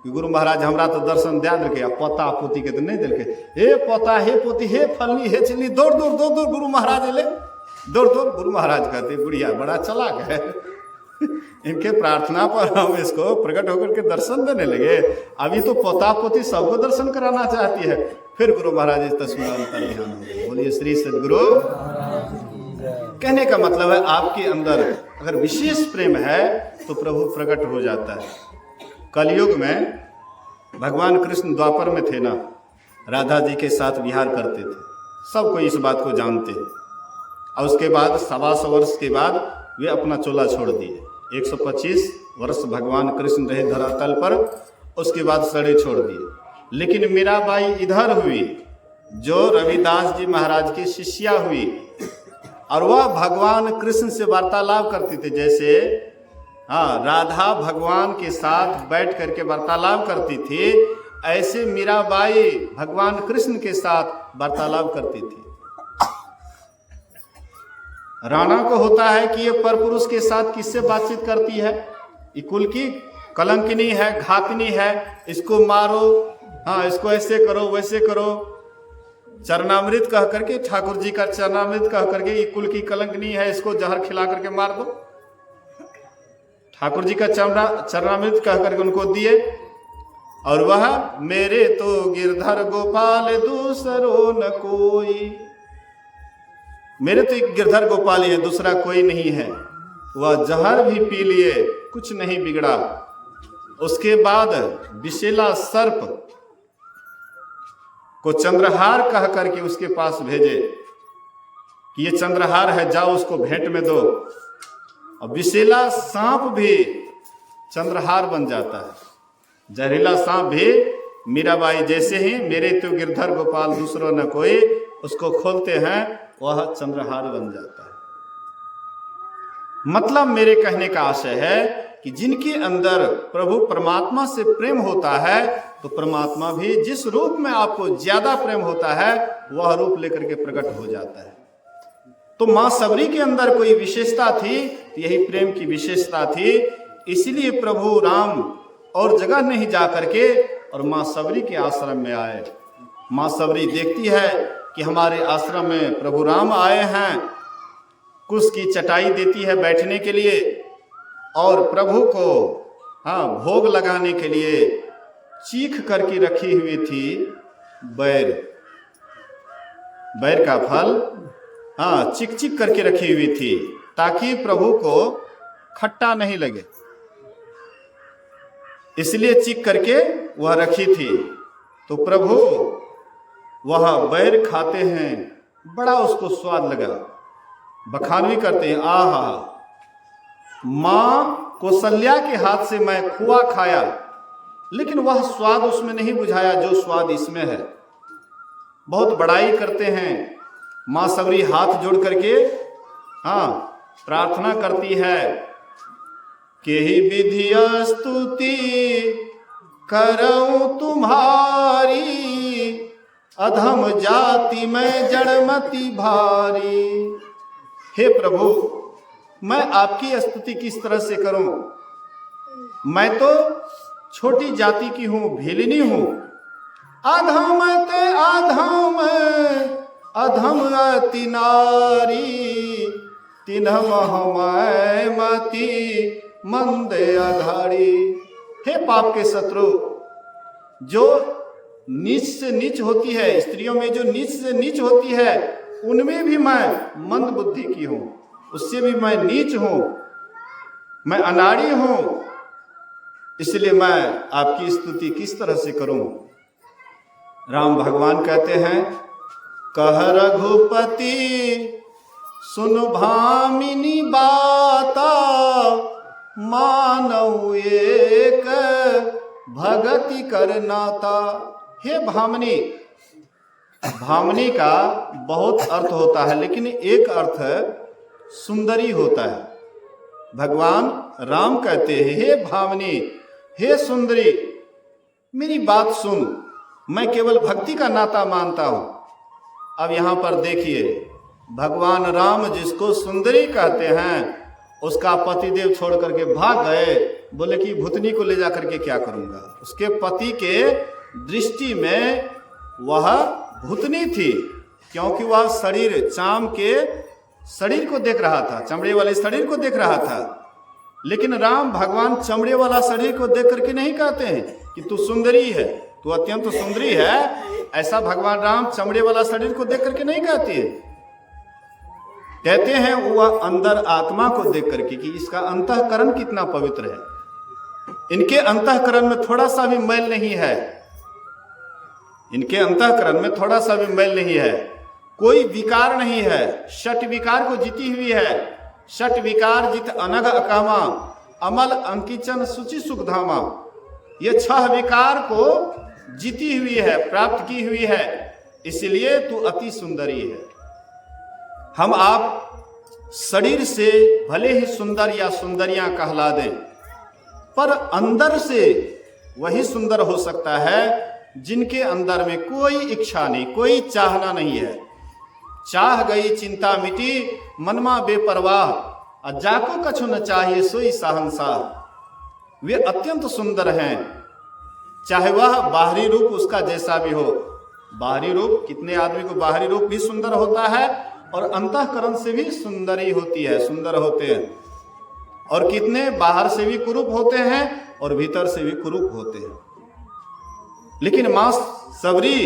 कि गुरु महाराज हमरा तो दर्शन दे दिल के, पोता पोती के तो नहीं दिल के। हे पोता, हे पोती, हे फलनी, हे चिल्ली, दौड़ दौड़ दौड़ दौड़ गुरु महाराज ले, दौड़ दौड़। गुरु महाराज कहते बुढ़िया बड़ा चालाक है, इनके प्रार्थना पर हम इसको प्रकट होकर के दर्शन देने लगे। अभी तो पोता पोती सबको दर्शन कराना चाहती है। फिर गुरु महाराज इस तस्वीर अंतर ध्यान हो गए। बोलिए श्री सद्गुरु। कहने का मतलब है आपके अंदर अगर विशेष प्रेम है तो प्रभु प्रकट हो जाता है। कलयुग में भगवान कृष्ण द्वापर में थे ना, राधा जी के साथ विहार करते थे, सब कोई इस बात को जानते हैं। और उसके बाद 125 वर्ष के बाद वे अपना चोला छोड़ दिए। 125 वर्ष भगवान कृष्ण रहे धरातल पर, उसके बाद सड़े छोड़ दिए। लेकिन मीराबाई इधर हुई जो रविदास जी महाराज की शिष्या हुई, और वह भगवान कृष्ण से वार्तालाप करती थी। जैसे राधा भगवान के साथ बैठ करके वार्तालाप करती थी, ऐसे मीराबाई भगवान कृष्ण के साथ वार्तालाप करती थी। राणा को होता है कि ये परपुरुष के साथ किससे बातचीत करती है, ये कुल की कलंकिनी है, घातनी है, इसको मारो, इसको ऐसे करो वैसे करो। चरणामृत कह करके, ठाकुर जी का चरणामृत कह करके ये कुल की कलंकिनी है, इसको जहर खिला करके मार दो। ठाकुर जी का चरणामृत कह करके उनको दिए, और वह मेरे तो गिरधर गोपाल दूसरो न कोई, मेरे तो एक गिरधर गोपाल ही है, दूसरा कोई नहीं है। वह जहर भी पी लिए, कुछ नहीं बिगड़ा। उसके बाद विशेला सर्प को चंद्रहार कह करके उसके पास भेजे कि ये चंद्रहार है, जाओ उसको भेंट में दो। और विशेला सांप भी चंद्रहार बन जाता है। जहरीला सांप भी मीराबाई जैसे ही मेरे तो गिरधर गोपाल दूसरों न कोई, उसको खोलते हैं, वह चंद्रहार बन जाता है। मतलब मेरे कहने का आशय है कि जिनके अंदर प्रभु परमात्मा से प्रेम होता है तो परमात्मा भी जिस रूप में आपको ज्यादा प्रेम होता है वह रूप लेकर के प्रकट हो जाता है। तो मां सबरी के अंदर कोई विशेषता थी तो यही प्रेम की विशेषता थी। इसलिए प्रभु राम और जगह नहीं जा करके और मां सबरी के आश्रम में आए। मां सबरी देखती है कि हमारे आश्रम में प्रभु राम आए हैं, कुश की चटाई देती है बैठने के लिए, और प्रभु को भोग लगाने के लिए चीख करके रखी हुई थी बैर, बैर का फल चिक चिक करके रखी हुई थी ताकि प्रभु को खट्टा नहीं लगे, इसलिए चिक करके वह रखी थी। तो प्रभु वह बैर खाते हैं, बड़ा उसको स्वाद लगा, बखान भी करते हैं, आहा मां कौशल्या के हाथ से मैं खोआ खाया, लेकिन वह स्वाद उसमें नहीं बुझाया जो स्वाद इसमें है। बहुत बड़ाई करते हैं। मां सबरी हाथ जोड़ करके प्रार्थना करती है कि ही विधि स्तुति करऊं तुम्हारी, अधम जाति में जड़मति भारी। हे प्रभु, मैं आपकी स्तुति किस तरह से करूं? मैं तो छोटी जाति की हूं, भेलिनी हूं। अधम ते अधम अधम अति नारी, तिन्ह महमय मति मंदे अधारी। हे पाप के शत्रु, जो नीच से नीच होती है, स्त्रियों में जो नीच से नीच होती है उनमें भी मैं मंद बुद्धि की हूं, उससे भी मैं नीच हूं, मैं अनाड़ी हूं। इसलिए मैं आपकी स्तुति किस तरह से करूं? राम भगवान कहते हैं कह रघुपति सुन भामिनी बाता, मानव एक भगति कर नाता। हे भामिनी, भामिनी का बहुत अर्थ होता है, लेकिन एक अर्थ सुंदरी होता है। भगवान राम कहते हैं, हे भामिनी, हे सुंदरी, मेरी बात सुन, मैं केवल भक्ति का नाता मानता हूं। अब यहां पर देखिए, भगवान राम जिसको सुंदरी कहते हैं, उसका पतिदेव छोड़ करके भाग गए। बोले कि भूतनी को ले जा करके क्या करूंगा। उसके पति के दृष्टि में वह भूतनी थी, क्योंकि वह शरीर, चाम के शरीर को देख रहा था, चमड़े वाले शरीर को देख रहा था। लेकिन राम भगवान चमड़े वाला शरीर को देख करके नहीं कहते हैं कि तू सुंदरी है, तू अत्यंत सुंदरी है। ऐसा भगवान राम चमड़े वाला शरीर को देख करके नहीं कहते हैं। कहते हैं वह अंदर आत्मा को देख करके कि इसका अंतःकरण कितना पवित्र है। इनके अंतःकरण में थोड़ा सा भी मैल नहीं है, इनके अंतःकरण में थोड़ा सा भी मैल नहीं है, कोई विकार नहीं है। षट विकार को जीती हुई है। षट विकार जित अनग अकामा, अमल अंकिचन सुचि सुखधामा। ये 6 विकार को जीती हुई है, प्राप्त की हुई है, इसलिए तू अति सुंदरी है। हम आप शरीर से भले ही सुंदर या सुंदरियां कहला दें, पर अंदर से वही सुंदर हो सकता है जिनके अंदर में कोई इच्छा नहीं, कोई चाहना नहीं है। चाह गई चिंता मिटी, मनमा बेपरवाह, और जाको कछु न चाहिए सोई शहंशाह। वे अत्यंत सुंदर हैं, चाहे वह बाहरी रूप उसका जैसा भी हो। बाहरी रूप, कितने आदमी को बाहरी रूप भी सुंदर होता है और अंतःकरण से भी सुंदरी होती है, सुंदर होते हैं। और कितने बाहर से भी कुरूप होते हैं और भीतर से भी कुरूप होते हैं। लेकिन मां सबरी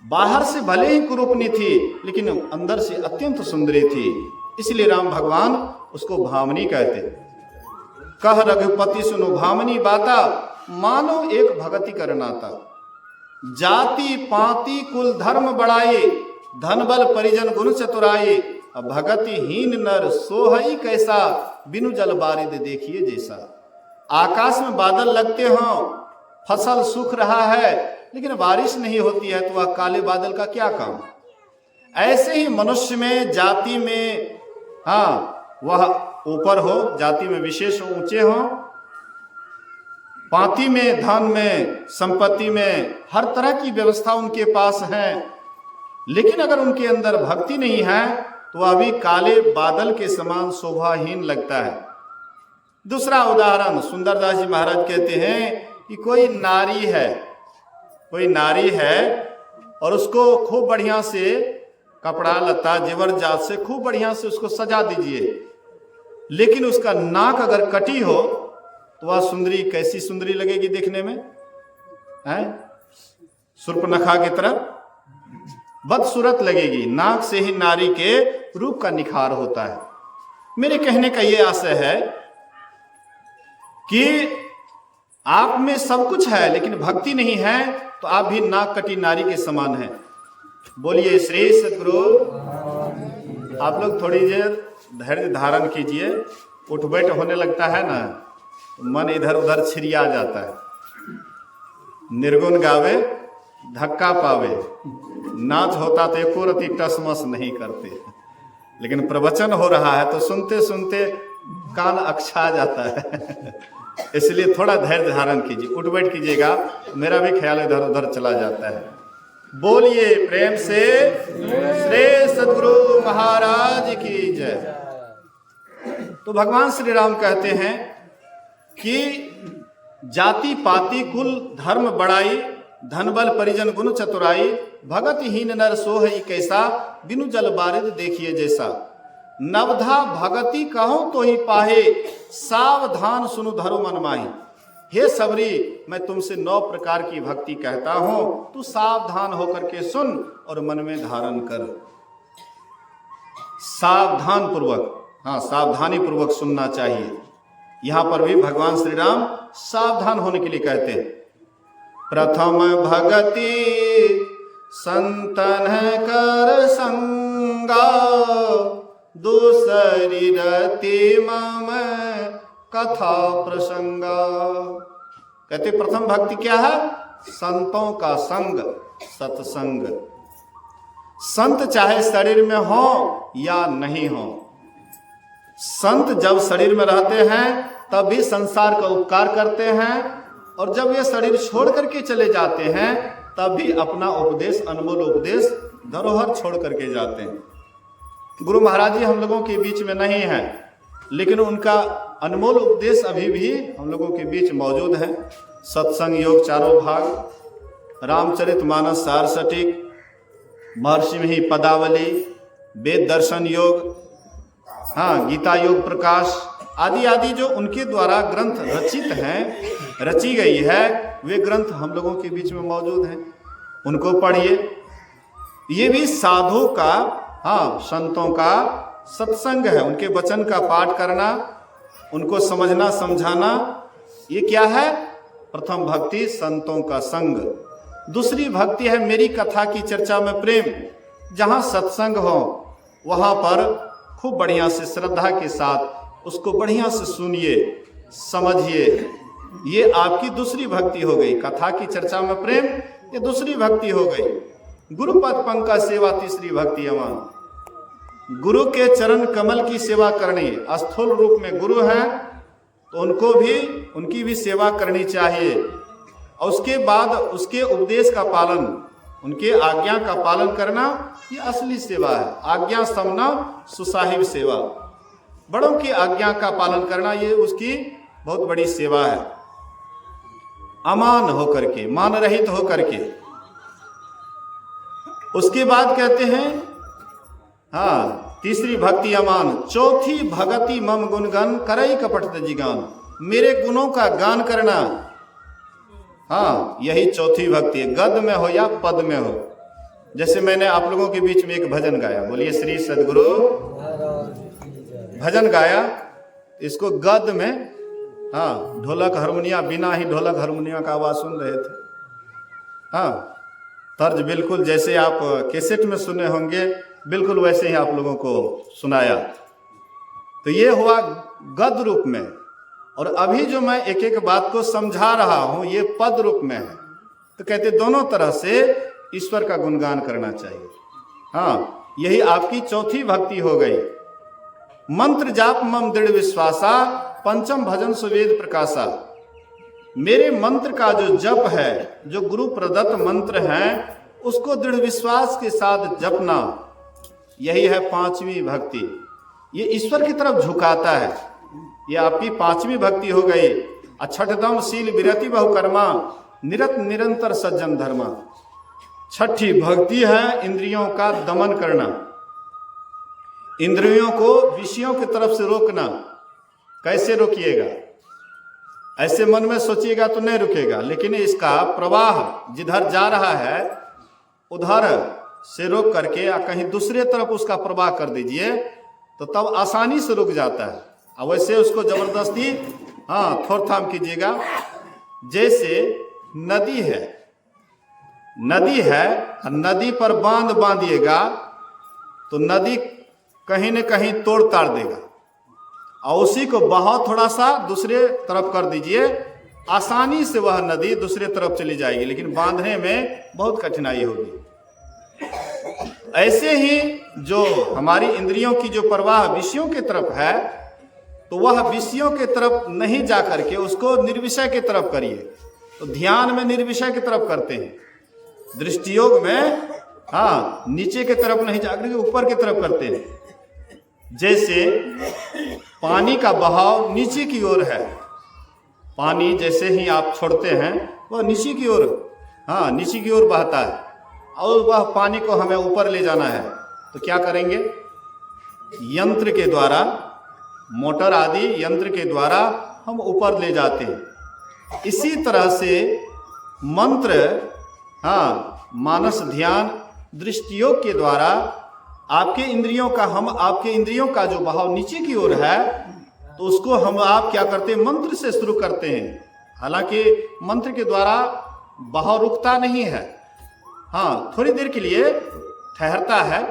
बाहर से भले ही कुरूपनी थी, लेकिन अंदर से अत्यंत सुंदरी थी, इसलिए राम भगवान उसको भामिनी कहते। कह रघुपति सुनो भामिनी बाता, मानो एक भगति कर नाता। जाति पाति कुल धर्म बढ़ाई, धन बल परिजन गुण चतुराई। भगति हीन नर सोहई कैसा, बिनु जल बारिद देखिए जैसा। आकाश में बादल लगते हों, फसल सूख रहा है, लेकिन बारिश नहीं होती है, तो वह काले बादल का क्या काम। ऐसे ही मनुष्य में, जाति में, हाँ, वह ऊपर हो, जाति में विशेष ऊंचे हो, पाति में, धन में, संपत्ति में, हर तरह की व्यवस्था उनके पास है, लेकिन अगर उनके अंदर भक्ति नहीं है तो वह भी काले बादल के समान शोभाहीन लगता है। दूसरा उदाहरण सुंदरदास जी महाराज कहते हैं कि कोई नारी है, कोई नारी है और उसको खूब बढ़िया से कपड़ा लता जेवर जात से खूब बढ़िया से उसको सजा दीजिए, लेकिन उसका नाक अगर कटी हो तो वह सुंदरी कैसी सुंदरी लगेगी देखने में, है सुर्पनखा की तरह बदसूरत लगेगी। नाक से ही नारी के रूप का निखार होता है। मेरे कहने का यह आशय है कि आप में सब कुछ है लेकिन भक्ति नहीं है तो आप भी नाक कटी नारी के समान हैं। बोलिए श्री सद्गुरु। आप लोग थोड़ी देर धैर्य धारण कीजिए। उठ बैठ होने लगता है ना, मन इधर उधर छिरिया जाता है। निर्गुण गावे धक्का पावे, नाच होता तो एको रति टसमस नहीं करते, लेकिन प्रवचन हो रहा है तो सुनते सुनते कान अकछा जाता है। इसलिए थोड़ा धैर्य धारण कीजिए, उठ बैठ कीजिएगा, मेरा भी ख्याल इधर उधर चला जाता है। बोलिए प्रेम से श्री सद्गुरु महाराज की जय। तो भगवान श्री राम कहते हैं कि जाति पाति कुल धर्म बड़ाई, धन बल परिजन गुण चतुराई। भगत हीन नर सोहई कैसा, बिनु जल बारिद देखिए जैसा। नवधा भगति कहो तो ही पाहे, सावधान सुनु धरो मन माही। हे सबरी, मैं तुमसे 9 प्रकार की भक्ति कहता हूं, तू सावधान होकर के सुन और मन में धारण कर। सावधान पूर्वक, हाँ सावधानी पूर्वक सुनना चाहिए। यहां पर भी भगवान श्री राम सावधान होने के लिए कहते हैं। प्रथम भगति संतन कर संगा, दूसरी रति मम कथा प्रसंगा। कहते प्रथम भक्ति क्या है? संतों का संग, सत्संग। संत चाहे शरीर में हो या नहीं हो, संत जब शरीर में रहते हैं तब भी संसार का उपकार करते हैं, और जब ये शरीर छोड़ करके चले जाते हैं तब भी अपना उपदेश, अनमोल उपदेश, धरोहर छोड़ करके जाते हैं। गुरु महाराज जी हम लोगों के बीच में नहीं हैं, लेकिन उनका अनमोल उपदेश अभी भी हम लोगों के बीच मौजूद है। सत्संग योग चारों भाग, रामचरितमानस सार सटीक, महर्षि में ही पदावली, वेद दर्शन योग, हाँ गीता योग प्रकाश आदि आदि जो उनके द्वारा ग्रंथ रचित हैं, रची गई है, वे ग्रंथ हम लोगों के बीच में मौजूद हैं। उनको पढ़िए। ये भी साधु का, हाँ संतों का सत्संग है। उनके वचन का पाठ करना, उनको समझना समझाना, ये क्या है? प्रथम भक्ति संतों का संग। दूसरी भक्ति है मेरी कथा की चर्चा में प्रेम। जहाँ सत्संग हो वहाँ पर खूब बढ़िया से श्रद्धा के साथ उसको बढ़िया से सुनिए, समझिए। ये आपकी दूसरी भक्ति हो गई। कथा की चर्चा में प्रेम, ये दूसरी भक्ति हो गई। गुरुपद पंकज सेवा तीसरी भक्ति अमान। गुरु के चरण कमल की सेवा करनी। स्थूल रूप में गुरु हैं तो उनको भी, उनकी भी सेवा करनी चाहिए, और उसके बाद उसके उपदेश का पालन, उनके आज्ञा का पालन करना, ये असली सेवा है। आज्ञा समना सुसाहिब सेवा। बड़ों की आज्ञा का पालन करना ये उसकी बहुत बड़ी सेवा है। अमान होकर के, मान रहित होकर के। उसके बाद कहते हैं, हाँ तीसरी भक्ति अमान। चौथी भगति मम गुणगन करई कपट जिगान। मेरे गुणों का गान करना, हाँ यही चौथी भक्ति है। गद में हो या पद में हो। जैसे मैंने आप लोगों के बीच में एक भजन गाया, बोलिए श्री सद्गुरु, भजन गाया, इसको गद में, हाँ ढोलक हारमोनिया, बिना ही ढोलक हारमोनिया का आवाज सुन रहे थे। हाँ तर्ज बिल्कुल जैसे आप कैसेट में सुने होंगे, बिल्कुल वैसे ही आप लोगों को सुनाया। तो ये हुआ गद रूप में, और अभी जो मैं एक एक बात को समझा रहा हूं ये पद रूप में है। तो कहते दोनों तरह से ईश्वर का गुणगान करना चाहिए। हाँ यही आपकी चौथी भक्ति हो गई। मंत्र जाप मम दृढ़ विश्वासा, पंचम भजन सुवेद प्रकाशा। मेरे मंत्र का जो जप है, जो गुरु प्रदत्त मंत्र है, उसको दृढ़ विश्वास के साथ जपना, यही है पांचवी भक्ति। ये ईश्वर की तरफ झुकाता है। ये आपकी पांचवी भक्ति हो गई। छठदम शील विरति बहुकर्मा, निरत निरंतर सज्जन धर्मा। छठी भक्ति है इंद्रियों का दमन करना, इंद्रियों को विषयों की तरफ से रोकना। कैसे रोकिएगा? ऐसे मन में सोचिएगा तो नहीं रुकेगा, लेकिन इसका प्रवाह जिधर जा रहा है उधर से रोक करके या कहीं दूसरे तरफ उसका प्रवाह कर दीजिए, तो तब आसानी से रुक जाता है। अब वैसे उसको जबरदस्ती, हाँ थोड़-थाम कीजिएगा। जैसे नदी है, नदी है, नदी पर बांध बांधिएगा तो नदी कहीं न कहीं तोड़ ताड़ देगा, और उसी को बहाव थोड़ा सा दूसरे तरफ कर दीजिए, आसानी से वह नदी दूसरे तरफ चली जाएगी, लेकिन बांधने में बहुत कठिनाई होगी। ऐसे ही जो हमारी इंद्रियों की जो प्रवाह विषयों की तरफ है, तो वह विषयों की तरफ नहीं जा करके उसको निर्विषय की तरफ करिए। तो ध्यान में निर्विषय की तरफ करते हैं, दृष्टि योग में हाँ नीचे की तरफ नहीं जाकर के ऊपर की तरफ करते हैं। जैसे पानी का बहाव नीचे की ओर है, पानी जैसे ही आप छोड़ते हैं वह नीचे की ओर, हाँ नीचे की ओर बहता है, और वह पानी को हमें ऊपर ले जाना है। तो क्या करेंगे? यंत्र के द्वारा, मोटर आदि यंत्र के द्वारा हम ऊपर ले जाते हैं। इसी तरह से मंत्र, हाँ मानस ध्यान दृष्टियोग के द्वारा आपके इंद्रियों का, हम आपके इंद्रियों का जो बहाव नीचे की ओर है, तो उसको हम आप क्या करते हैं? मंत्र से शुरू करते हैं। हालांकि मंत्र के द्वारा बहाव रुकता नहीं है, हाँ, थोड़ी देर के लिए ठहरता है।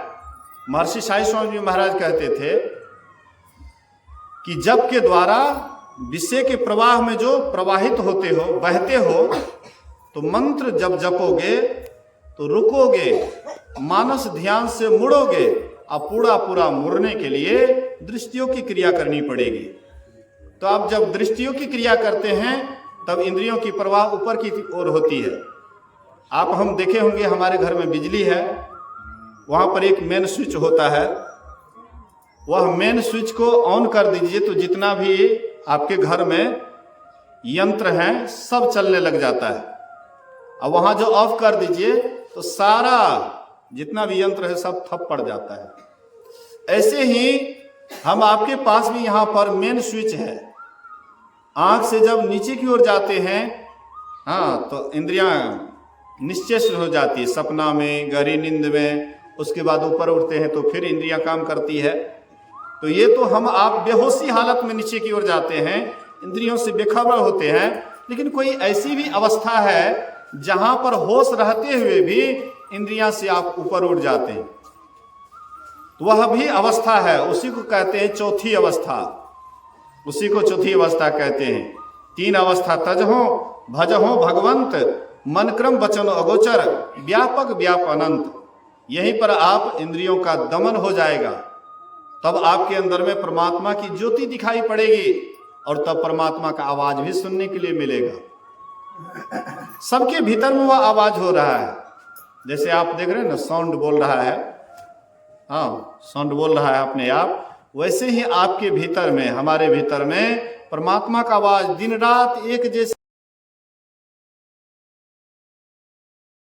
महर्षि साई स्वामी जी महाराज कहते थे कि जप के द्वारा विषय के प्रवाह में जो प्रवाहित होते हो, बहते हो, तो मंत्र जब जपोगे तो रुकोगे, मानस ध्यान से मुड़ोगे, अब पूरा मुड़ने के लिए दृष्टियों की क्रिया करनी पड़ेगी। तो आप जब दृष्टियों की क्रिया करते हैं तब इंद्रियों की प्रवाह ऊपर की ओर होती है। आप हम देखे होंगे, हमारे घर में बिजली है, वहाँ पर एक मेन स्विच होता है, वह मेन स्विच को ऑन कर दीजिए तो जितना भी आपके घर में यंत्र हैं सब चलने लग जाता है। अब वहाँ जो ऑफ कर दीजिए तो सारा जितना भी यंत्र है सब ठप पड़ जाता है। ऐसे ही हम आपके पास भी यहाँ पर मेन स्विच है। आँख से जब नीचे की ओर जाते हैं, हाँ, तो इंद्रियां निश्चेष्ट हो जाती है, सपना में, गहरी नींद में। उसके बाद ऊपर उठते हैं तो फिर इंद्रियां काम करती है। तो ये तो हम आप बेहोशी हालत में नीचे की ओर जाते हैं, इंद्रियों से बेखबर होते हैं। लेकिन कोई ऐसी भी अवस्था है जहां पर होश रहते हुए भी इंद्रियां से आप ऊपर उठ जाते हैं, तो वह भी अवस्था है। उसी को कहते हैं चौथी अवस्था, उसी को चौथी अवस्था कहते हैं। 3 अवस्था तजहो भजहो भगवंत, मन क्रम वचन अगोचर, व्यापक व्याप अनंत। यहीं पर आप इंद्रियों का दमन हो जाएगा, तब आपके अंदर में परमात्मा की ज्योति दिखाई पड़ेगी और तब परमात्मा का आवाज भी सुनने के लिए मिलेगा। सबके भीतर में वह आवाज हो रहा है। जैसे आप देख रहे हैं ना, साउंड बोल रहा है, हाँ, साउंड बोल रहा है अपने आप। वैसे ही आपके भीतर में, हमारे भीतर में परमात्मा का आवाज दिन रात एक जैसे